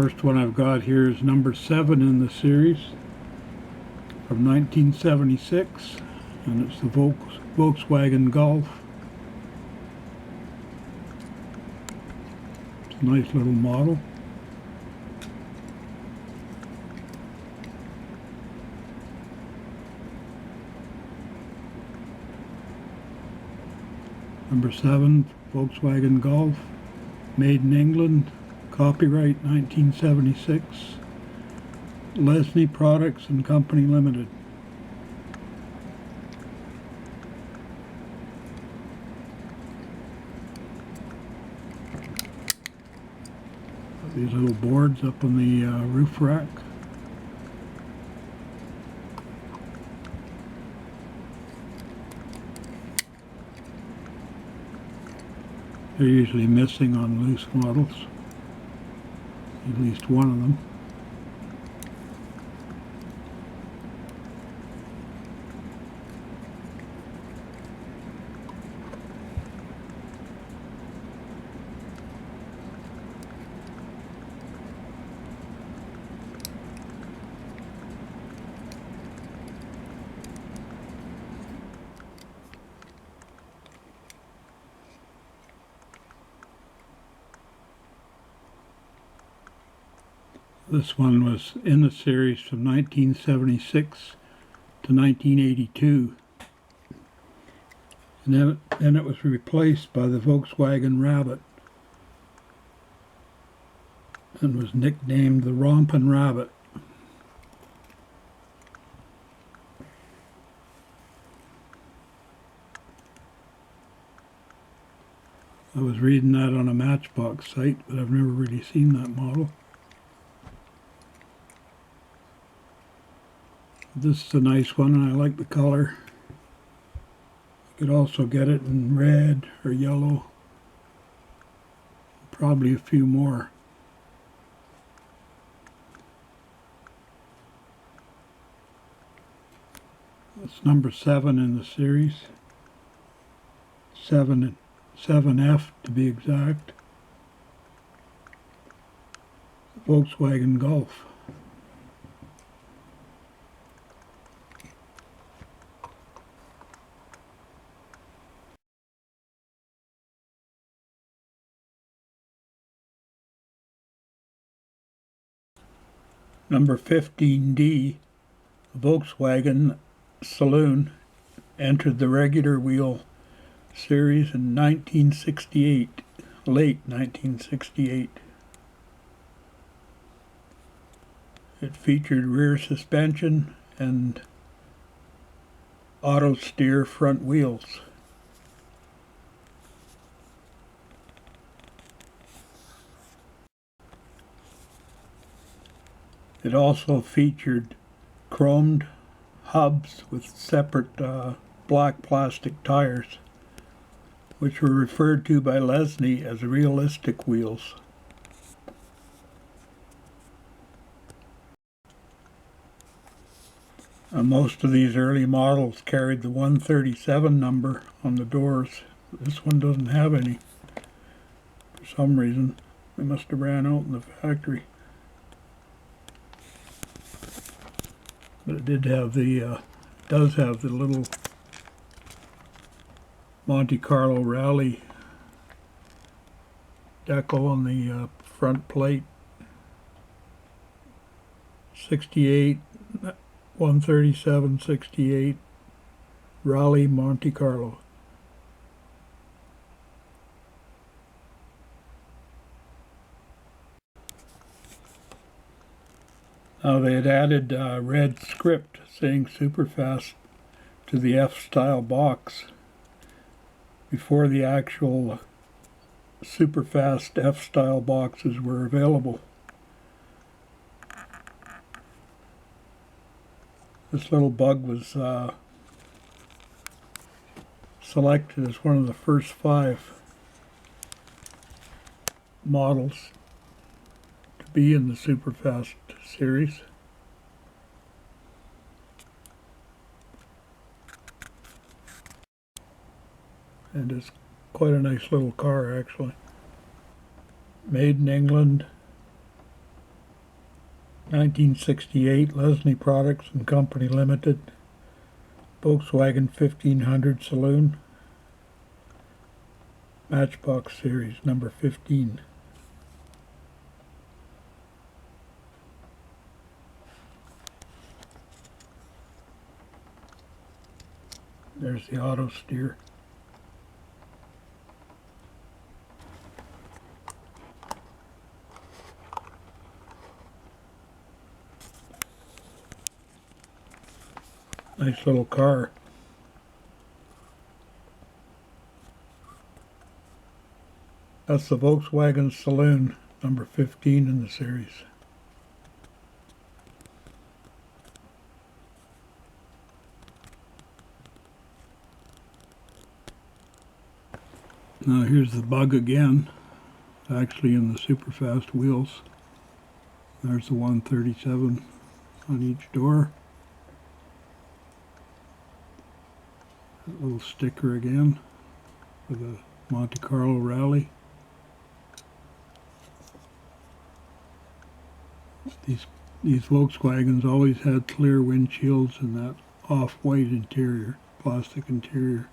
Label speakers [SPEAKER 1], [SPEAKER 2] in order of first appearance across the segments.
[SPEAKER 1] First one I've got here is number 7 in the series from 1976, and it's the Volkswagen Golf. It's a nice little model. Number 7, Volkswagen Golf, made in England, copyright 1976, Lesney Products and Company Limited. These little boards up on the roof rack. They're usually missing on loose models, at least one of them. This one was in the series from 1976 to 1982. And then it was replaced by the Volkswagen Rabbit and was nicknamed the Rompin' Rabbit. I was reading that on a Matchbox site, but I've never really seen that model. This is a nice one, and I like the color. You could also get it in red or yellow. Probably a few more. That's number 7 in the series. 7F to be exact. Volkswagen Golf. Number 15D, Volkswagen Saloon, entered the regular wheel series in 1968, late 1968. It featured rear suspension and auto steer front wheels. It also featured chromed hubs with separate black plastic tires, which were referred to by Lesney as realistic wheels. Most of these early models carried the 137 number on the doors. This one doesn't have any. For some reason, they must have ran out in the factory. But it did have the, does have the little Monte Carlo Rally decal on the front plate. 68, 137, 68, Rally Monte Carlo. Now they had added red script saying Superfast to the F-style box before the actual Superfast F-style boxes were available. This little bug was selected as one of the first 5 models to be in the Superfast series. And it's quite a nice little car, actually. Made in England, 1968, Leslie Products and Company Limited, Volkswagen 1500 Saloon, Matchbox Series, number 15. There's the auto steer. Nice little car. That's the Volkswagen Saloon, number 15 in the series. Now here's the bug again, actually in the super fast wheels. There's the 137 on each door. That little sticker again for the Monte Carlo Rally. These Volkswagens always had clear windshields and that off-white interior, plastic interior.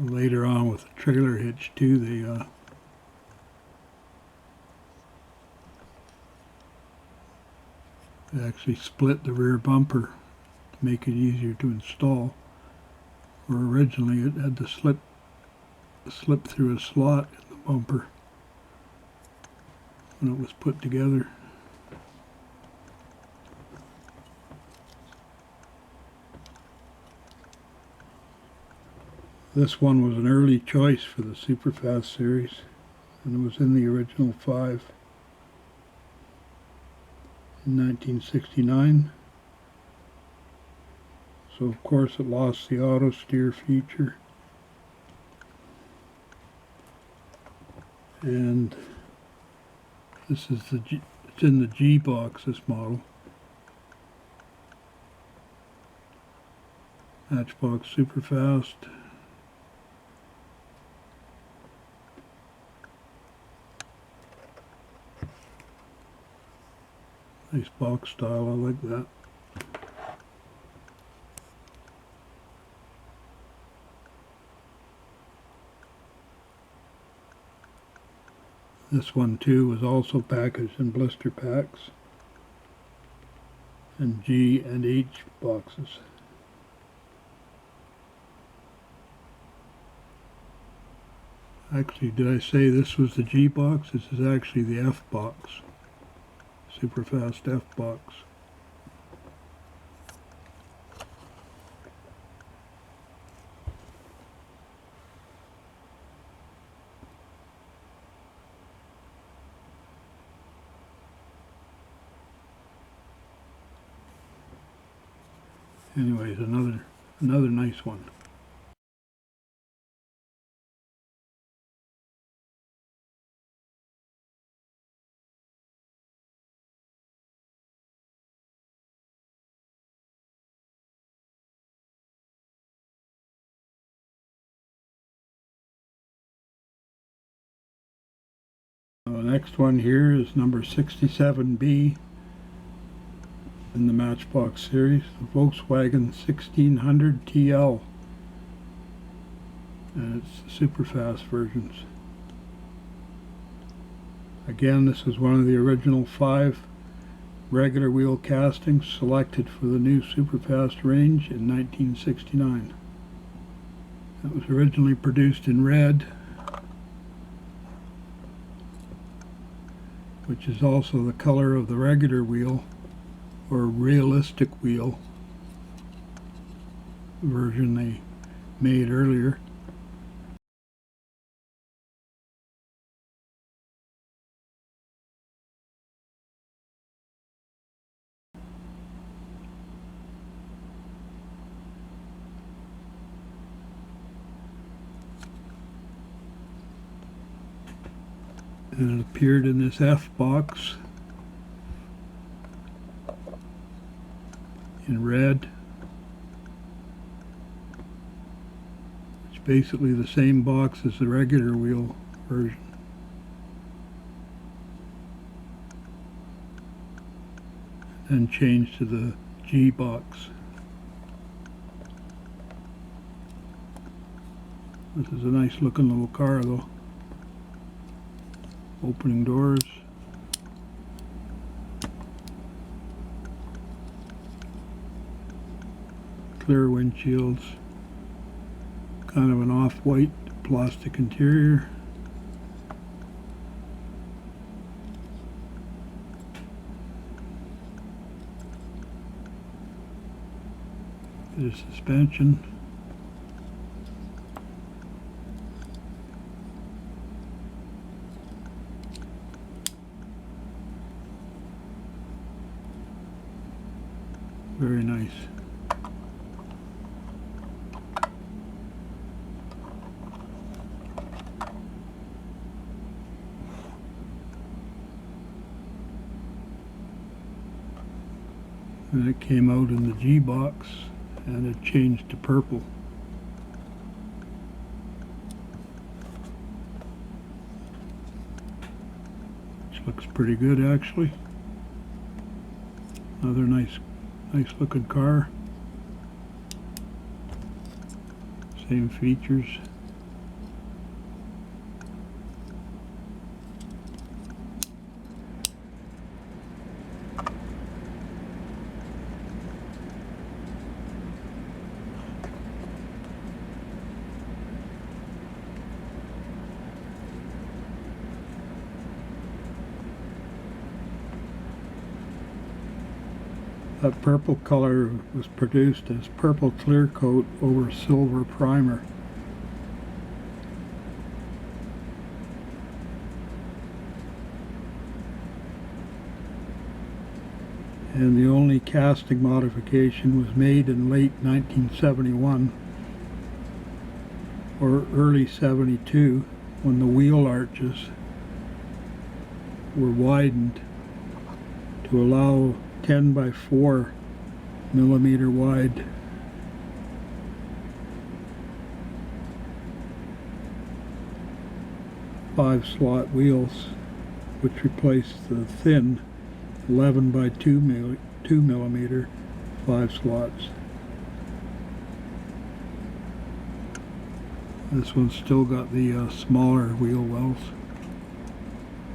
[SPEAKER 1] Later on with the trailer hitch too, they actually split the rear bumper to make it easier to install. Where originally it had to slip through a slot in the bumper when it was put together. This one was an early choice for the Superfast series, and it was in the original 5 in 1969. So of course it lost the auto steer feature. And this is it's in the G box, this model. Matchbox Superfast. Nice box style, I like that. This one too was also packaged in blister packs and G and H boxes. Actually, did I say this was the G box? This is actually the F box. Superfast F box. Anyways, another nice one. The next one here is number 67B in the Matchbox series, the Volkswagen 1600 TL, and it's the Superfast versions. Again, this is one of the original 5 regular wheel castings selected for the new Superfast range in 1969. It was originally produced in red, which is also the color of the regular wheel or realistic wheel version they made earlier. And it appeared in this F box in red, which basically the same box as the regular wheel version. And changed to the G box. This is a nice looking little car though. Opening doors. Clear windshields. Kind of an off-white plastic interior. Bit of suspension. Very nice. And it came out in the G box and it changed to purple. Which looks pretty good actually. Another nice looking car. Same features. That purple color was produced as purple clear coat over silver primer. And the only casting modification was made in late 1971 or early 72 when the wheel arches were widened to allow 10 by 4 millimeter wide five-slot wheels, which replaced the thin 11 by 2 millimeter 5 slots. This one's still got the smaller wheel wells.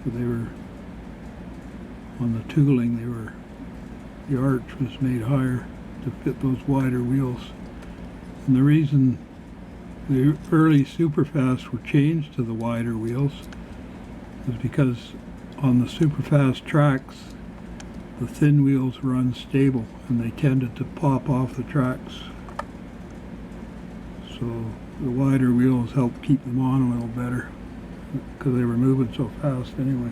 [SPEAKER 1] They were on the tooling. The arch was made higher to fit those wider wheels. And the reason the early Superfast were changed to the wider wheels was because on the Superfast tracks, the thin wheels were unstable and they tended to pop off the tracks. So the wider wheels helped keep them on a little better because they were moving so fast anyway.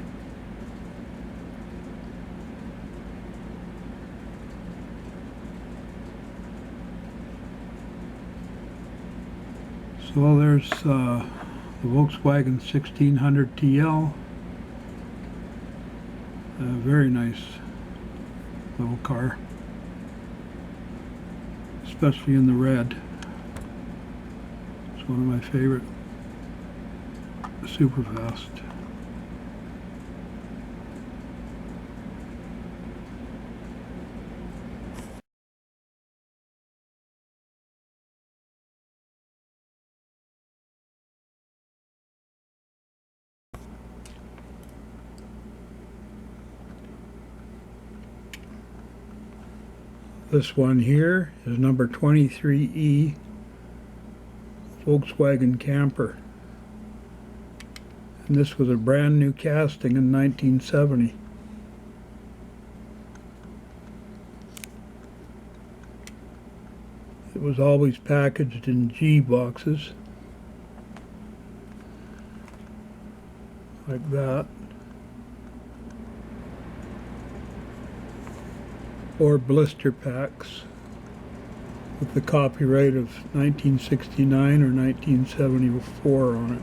[SPEAKER 1] So there's the Volkswagen 1600 TL. A very nice little car, especially in the red. It's one of my favorite Superfast. This one here is number 23E Volkswagen Camper. And this was a brand new casting in 1970. It was always packaged in G boxes, like that. Or blister packs with the copyright of 1969 or 1974 on it.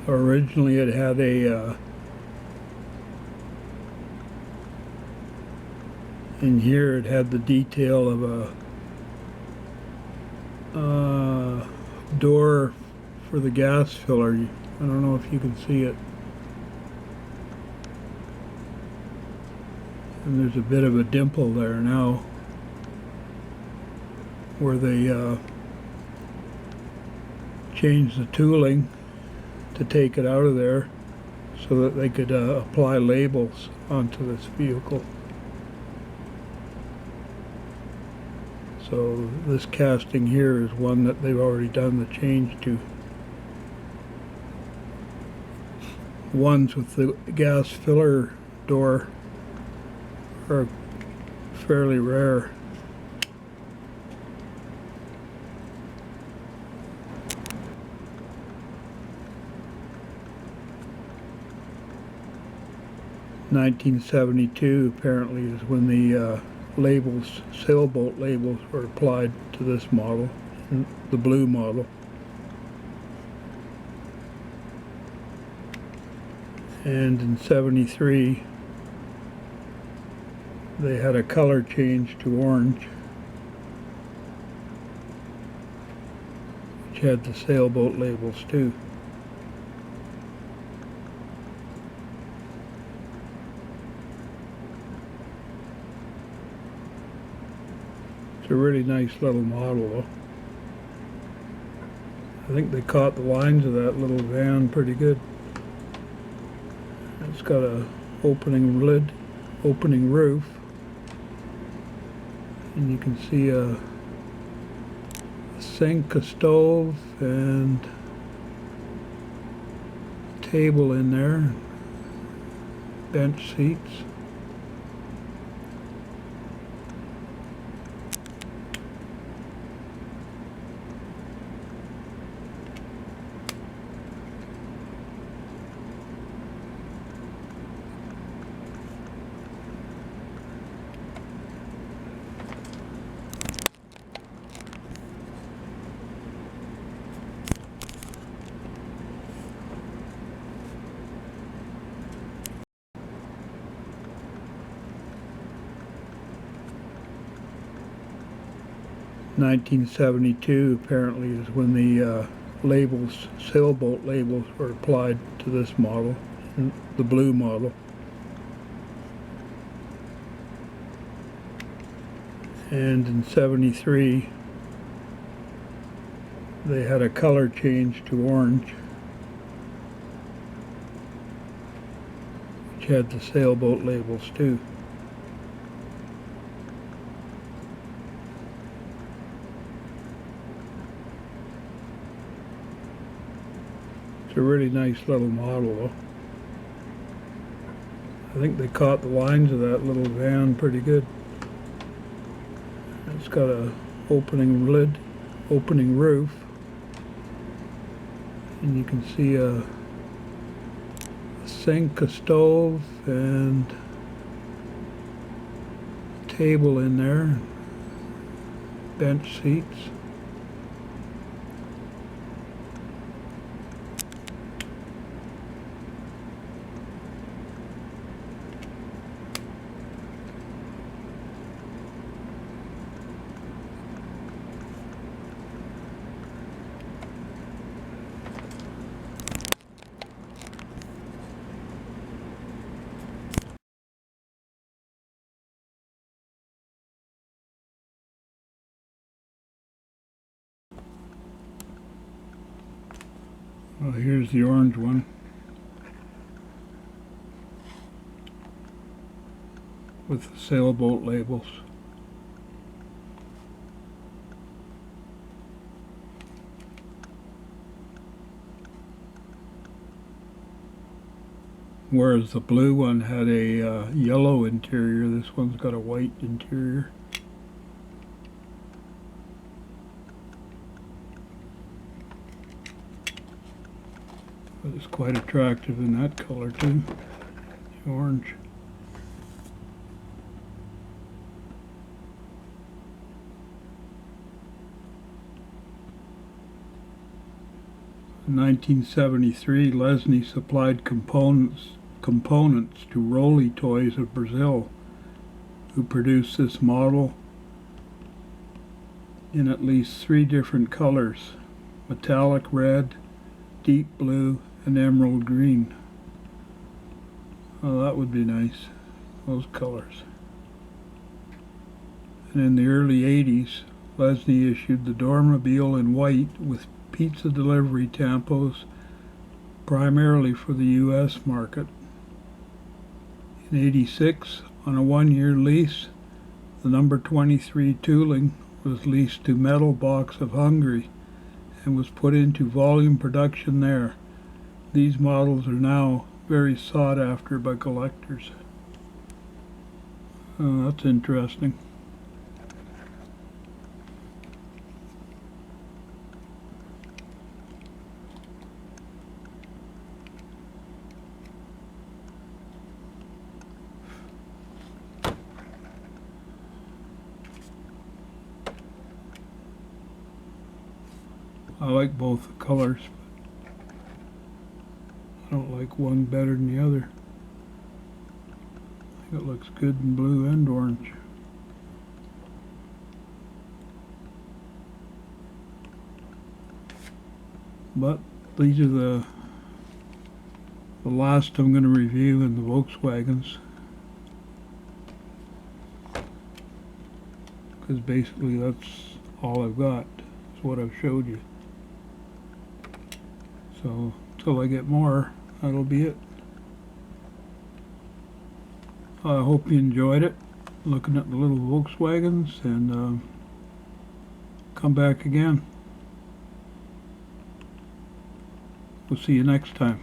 [SPEAKER 1] Originally it had a in here it had the detail of a door for the gas filler. I don't know if you can see it. And there's a bit of a dimple there now where they changed the tooling to take it out of there so that they could apply labels onto this vehicle. So this casting here is one that they've already done the change to. Ones with the gas filler door are fairly rare. (1972) apparently is when the labels, sailboat labels, were applied to this model, the blue model. And in '73 they had a color change to orange, which had the sailboat labels too. It's a really nice little model though. I think they caught the lines of that little van pretty good. It's got a opening lid, opening roof, and you can see a sink, a stove, and a table in there, bench seats. (1972) apparently is when the labels, sailboat labels, were applied to this model, the blue model. And in '73 they had a color change to orange, which had the sailboat labels too. It's a really nice little model though. I think they caught the lines of that little van pretty good. It's got a opening lid, opening roof, and you can see a sink, a stove, and a table in there, bench seats. Well, here's the orange one with the sailboat labels. Whereas the blue one had a yellow interior, this one's got a white interior. But it's quite attractive in that color too, the orange. In 1973, Lesney supplied components to Rolly Toys of Brazil, who produced this model in at least 3 different colors: metallic red, deep blue, and emerald green. Oh, that would be nice, those colors. And in the early 80s, Lesney issued the Dormobile in white with pizza delivery tampos, primarily for the U.S. market. In 86, on a 1-year lease, the number 23 tooling was leased to Metal Box of Hungary and was put into volume production there. These models are now very sought after by collectors. Oh, that's interesting. I like both the colors, but I don't like one better than the other. I think it looks good in blue and orange. But these are the last I'm going to review in the Volkswagens, because basically that's all I've got, is what I've showed you. So until I get more, that'll be it. I hope you enjoyed it, looking at the little Volkswagens, and come back again. We'll see you next time.